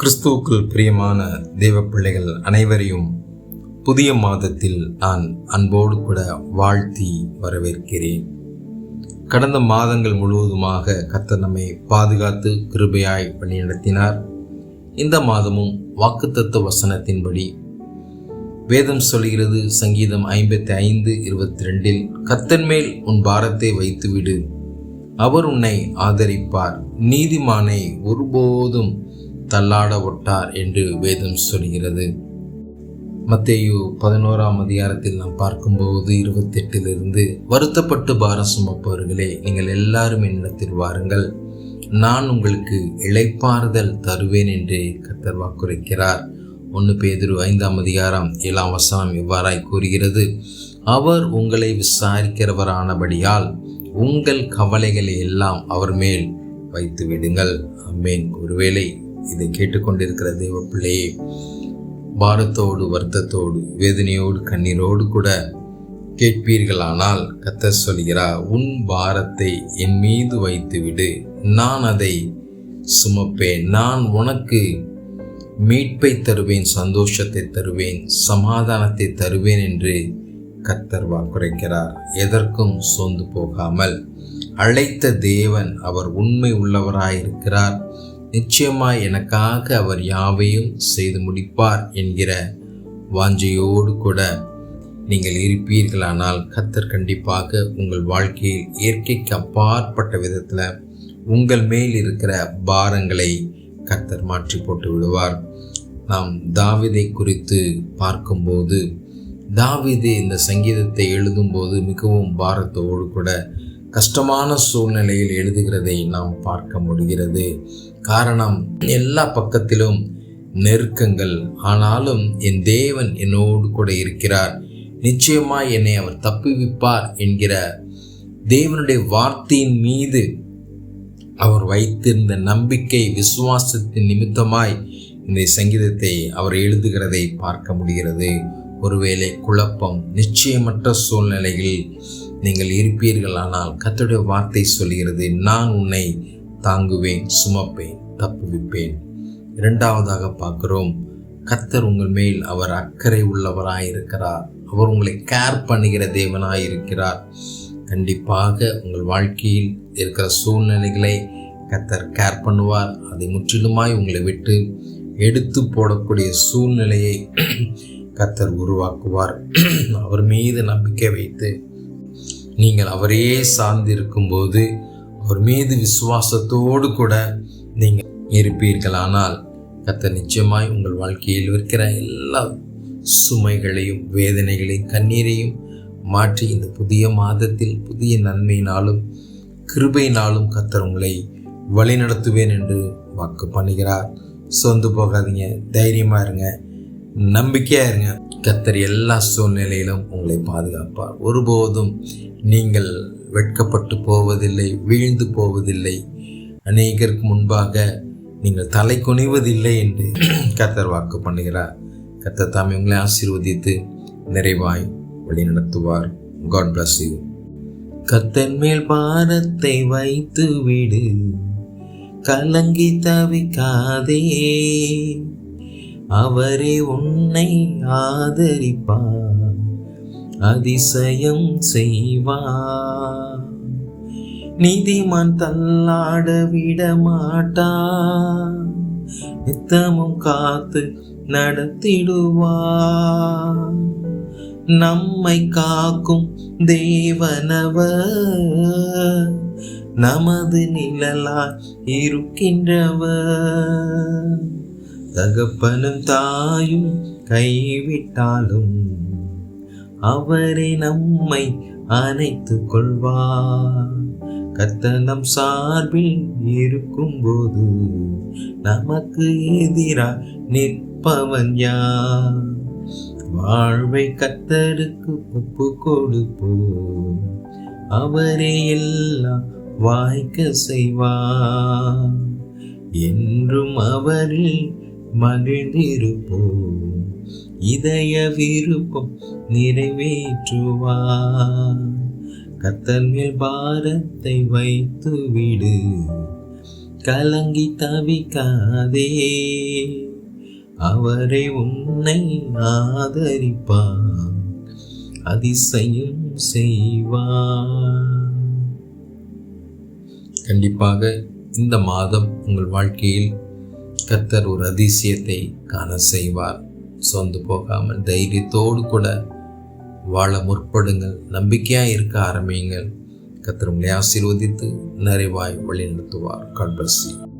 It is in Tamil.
கிறிஸ்துவுக்குள் பிரியமான தேவ பிள்ளைகள் அனைவரையும் புதிய மாதத்தில் நான் அன்போடு கூட வாழ்த்தி வரவேற்கிறேன். கடந்த மாதங்கள் முழுவதுமாக கர்த்தர் நம்மை பாதுகாத்து கிருபையாய் வழிநடத்தினார். இந்த மாதமும் வாக்குத்தத்த வசனத்தின்படி வேதம் சொல்கிறது, சங்கீதம் 55:22, கர்த்தர் மேல் உன் பாரத்தை வைத்துவிடு, அவர் உன்னை ஆதரிப்பார், நீதிமானை ஒருபோதும் தள்ளாட ஒட்டார் என்று வேதம் சொல்கிறது. மத்தேயு 11ஆம் அதிகாரத்தில் நாம் பார்க்கும்போது 28 வருத்தப்பட்டு பாரம் சுமப்பவர்களே, நீங்கள் எல்லாரும் என்னிடத்தில் வாருங்கள், நான் உங்களுக்கு இளைப்பாறுதல் தருவேன் என்று கர்த்தர் வாக்குரைக்கிறார். 1 பேதுரு 5ஆம் அதிகாரம் 7ஆம் வசனம் இவ்வாறாய் கூறுகிறது, அவர் உங்களை விசாரிக்கிறவரானபடியால் உங்கள் கவலைகளை எல்லாம் அவர் மேல் வைத்து விடுங்கள். ஆமென். ஒருவேளை இதை கேட்டுக்கொண்டிருக்கிற தேவ பிள்ளையே, பாரத்தோடு வருத்தத்தோடு வேதனையோடு கண்ணீரோடு கூட கேட்பீர்களானால் கர்த்தர் சொல்கிறார், உன் பாரத்தை என் மீது வைத்து விடு, நான் அதை சுமப்பேன், நான் உனக்கு மீட்பை தருவேன், சந்தோஷத்தை தருவேன், சமாதானத்தை தருவேன் என்று கர்த்தர் வாக்குரைக்கிறார். எதற்கும் சோர்ந்து போகாமல் அழைத்த தேவன் அவர் உண்மை உள்ளவராயிருக்கிறார், நிச்சயமாய் எனக்காக அவர் யாவையும் செய்து முடிப்பார் என்கிற வாஞ்சையோடு கூட நீங்கள் இருப்பீர்களானால் கர்த்தர் கண்டிப்பாக உங்கள் வாழ்க்கையில் இயற்கைக்கு அப்பாற்பட்ட விதத்தில் உங்கள் மேல் இருக்கிற பாரங்களை கர்த்தர் மாற்றி போட்டு விடுவார். நாம் தாவீதை குறித்து பார்க்கும்போது, தாவீது இந்த சங்கீதத்தை எழுதும்போது மிகவும் பாரத்தோடு கூட கஷ்டமான சூழ்நிலையில் எழுதுகிறதை நாம் பார்க்க முடிகிறது. காரணம், எல்லா பக்கத்திலும் நெருக்கங்கள், ஆனாலும் என் தேவன் என்னோடு கூட இருக்கிறார், நிச்சயமாய் என்னை அவர் தப்புவிப்பார் என்கிற தேவனுடைய வார்த்தையின் மீது அவர் வைத்திருந்த நம்பிக்கை, விசுவாசத்தின் நிமித்தமாய் இந்த சங்கீதத்தை அவர் எழுதுகிறதை பார்க்க முடிகிறது. ஒருவேளை குழப்பம், நிச்சயமற்ற சூழ்நிலையில் நீங்கள் இருப்பீர்களானால் கர்த்தருடைய வார்த்தை சொல்கிறது, நான் உன்னை தாங்குவேன், சுமப்பேன், தப்புவிப்பேன். இரண்டாவதாக பார்க்கிறோம், கர்த்தர் உங்கள் மேல் அவர் அக்கறை உள்ளவராயிருக்கிறார், அவர் உங்களை கேர் பண்ணுகிற தேவனாயிருக்கிறார். கண்டிப்பாக உங்கள் வாழ்க்கையில் இருக்கிற சூழ்நிலைகளை கர்த்தர் கேர் பண்ணுவார். அதை முற்றிலுமாய் உங்களை விட்டு எடுத்து போடக்கூடிய சூழ்நிலையை கர்த்தர் உருவாக்குவார். அவர் மீது நம்பிக்கை வைத்து நீங்கள் அவரே சார்ந்திருக்கும்போது, அவர் மீது விசுவாசத்தோடு கூட நீங்கள் இருப்பீர்களானால் கர்த்தர் நிச்சயமாய் உங்கள் வாழ்க்கையில் இருக்கிற எல்லா சுமைகளையும் வேதனைகளையும் கண்ணீரையும் மாற்றி இந்த புதிய மாதத்தில் புதிய நன்மையினாலும் கிருபையினாலும் கர்த்தர் உங்களை வழிநடத்துவேன் என்று வாக்கு பண்ணுகிறார். சோர்ந்து போகாதீங்க, தைரியமாக இருங்க, நம்பிக்கையாக இருங்க. கர்த்தர் எல்லா சூழ்நிலையிலும் உங்களை பாதுகாப்பார். ஒருபோதும் நீங்கள் வெட்கப்பட்டு போவதில்லை, வீழ்ந்து போவதில்லை, அநேகருக்கு முன்பாக நீங்கள் தலை குனிவதில்லை என்று கர்த்தர் வாக்கு பண்ணுகிறார். கர்த்தர் தாமே உங்களை ஆசீர்வதித்து நிறைவாய் வழி நடத்துவார். God bless you. கர்த்தர் மேல் பாரத்தை வைத்து விடு, கலங்கி தவிக்காதே, அவரே உன்னை ஆதரிப்பார், அதிசயம் செய்வார், நீதிமான் தள்ளாட விட மாட்டார், நித்தமும் காத்து நடத்திடுவார், நம்மை காக்கும் தேவனவர், நமது நிழலாய் இருக்கின்றவர், தகப்பனும் தாயும் கைவிட்டாலும் அவரே நம்மை அணைத்துக் கொள்வார், கர்த்தர் நம் சார்பில் இருக்கும்போது நமக்கு எதிராக நிற்பவன் யார்? வாழ்வை கர்த்தருக்கு ஒப்பு கொடுப்போம், அவரே எல்லாம் வாய்க்க செய்வார், என்றும் அவரில் மகிழ்ந்திருப்போம், இதய விருப்பம் நிறைவேற்றுவார், கர்த்தர் மேல் பாரத்தை வைத்து விடு, கலங்கி தவிக்காதே, அவரை உன்னை ஆதரிப்பார், அதிசயம் செய்வார். கண்டிப்பாக இந்த மாதம் உங்கள் வாழ்க்கையில் கர்த்தர் ஒரு அதிசயத்தை காண செய்வார். சொந்து போகாமல் தைரியத்தோடு கூட வாழ முற்படுங்கள். நம்பிக்கையாக இருக்க ஆரம்பியுங்கள். கர்த்தர் உங்களை ஆசீர்வதித்து நிறைவாய் வழி நடத்துவார். God bless you.